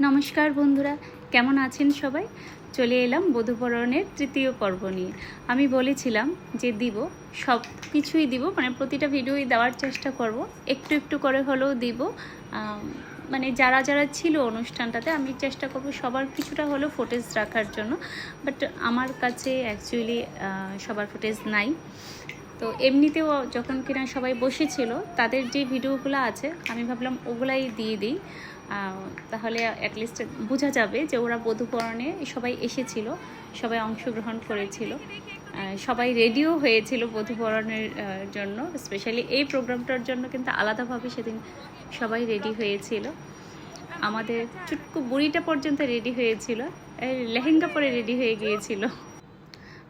নমস্কার বন্ধুরা, কেমন আছেন সবাই? চলে এলাম বধূবরণের তৃতীয় পর্ব নিয়ে। আমি বলেছিলাম যে দিব, সব কিছুই দিব, মানে প্রতিটা ভিডিওই দেওয়ার চেষ্টা করব, একটু একটু করে হলেও দিব। মানে যারা যারা ছিল অনুষ্ঠানটাতে আমি চেষ্টা করব সবার কিছুটা হলেও ফুটেজ রাখার জন্য, বাট আমার কাছে অ্যাকচুয়ালি সবার ফুটেজ নাই। তো এমনিতেও যখন কিনা সবাই বসেছিল তাদের যে ভিডিওগুলো আছে আমি ভাবলাম ওগুলাই দিয়ে দিই, তাহলে অ্যাটলিস্ট বোঝা যাবে যে ওরা বধূবরণে সবাই এসেছিল, সবাই অংশগ্রহণ করেছিল, সবাই রেডিও হয়েছিল বধূবরণের জন্য। স্পেশালি এই প্রোগ্রামটার জন্য কিন্তু আলাদাভাবে সেদিন সবাই রেডি হয়েছিল। আমাদের চুটকু বুড়িটা পর্যন্ত রেডি হয়েছিল, লেহেঙ্গা পরে রেডি হয়ে গিয়েছিল।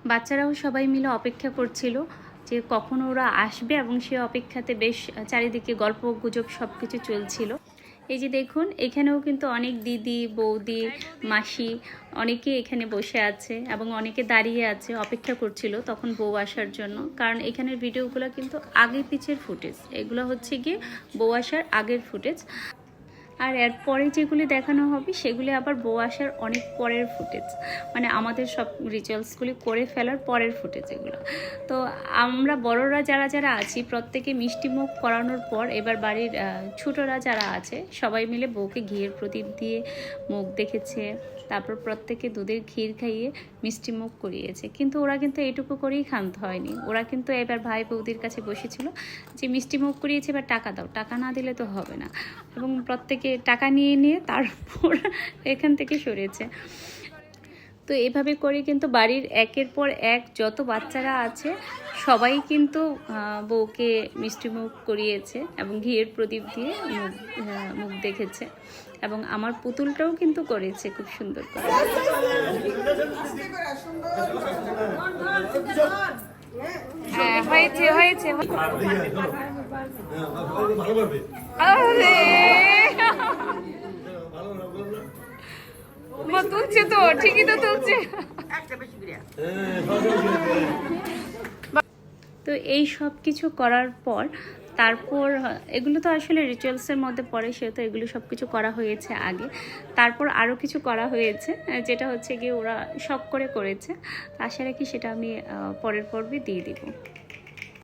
বাচ্চারাও সবাই মিলে অপেক্ষা করছিল যে কখন ওরা আসবে, এবং সে অপেক্ষাতে বেশ চারিদিকে গল্প গুজব সব কিছু চলছিল। এই যে দেখুন, এখানেও কিন্তু অনেক দিদি, বৌদি, মাসি অনেকে এখানে বসে আছে এবং অনেকে দাঁড়িয়ে আছে, অপেক্ষা করছিল তখন বউ আসার জন্য। কারণ এখানের ভিডিওগুলো কিন্তু আগে পিছের ফুটেজ, এগুলো হচ্ছে গিয়ে বউ আসার আগের ফুটেজ, আর এরপরে যেগুলি দেখানো হবে সেগুলি আবার বউ আসার অনেক পরের ফুটেজ, মানে আমাদের সব রিচুয়ালসগুলি করে ফেলার পরের ফুটেজ এগুলো। তো আমরা বড়রা যারা যারা আছি প্রত্যেকে মিষ্টি মুখ করানোর পর এবার বাড়ির ছোটরা যারা আছে সবাই মিলে বউকে ঘিয়ের প্রদীপ দিয়ে মুখ দেখেছে, তারপর প্রত্যেকে দুধের ক্ষীর খাইয়ে মিষ্টি মুখ করিয়েছে। কিন্তু ওরা কিন্তু এটুকু করেই ক্ষান্ত হয়নি, ওরা কিন্তু এবার ভাই বৌদির কাছে বসেছিল যে মিষ্টি মুখ করিয়েছে, এবার টাকা দাও, টাকা না দিলে তো হবে না। এবং প্রত্যেকে টাকা নিয়ে নিয়ে তারপর এখান থেকে সরেছে। তো এভাবে করে কিন্তু বাড়ির একের পর এক যত বাচ্চারা আছে সবাই কিন্তু বউকে মিষ্টিমুখ করিয়েছে এবং ঘিয়ের প্রদীপ দিয়ে মুখ দেখেছে, এবং আমার পুতুলটাও কিন্তু করেছে খুব সুন্দর করে। হ্যাঁ, হয়েছে হয়েছে। তুলছে তো, ঠিকই তো তুলছে। তো এই সব কিছু করার পর তারপর এগুলো তো আসলে রিচুয়ালসের মধ্যে পড়ে, সেহেতু এগুলো সব কিছু করা হয়েছে আগে। তারপর আরও কিছু করা হয়েছে, যেটা হচ্ছে গিয়ে ওরা শখ করে করেছে। আশা রাখি সেটা আমি পরের পর্বে দিয়ে দিব।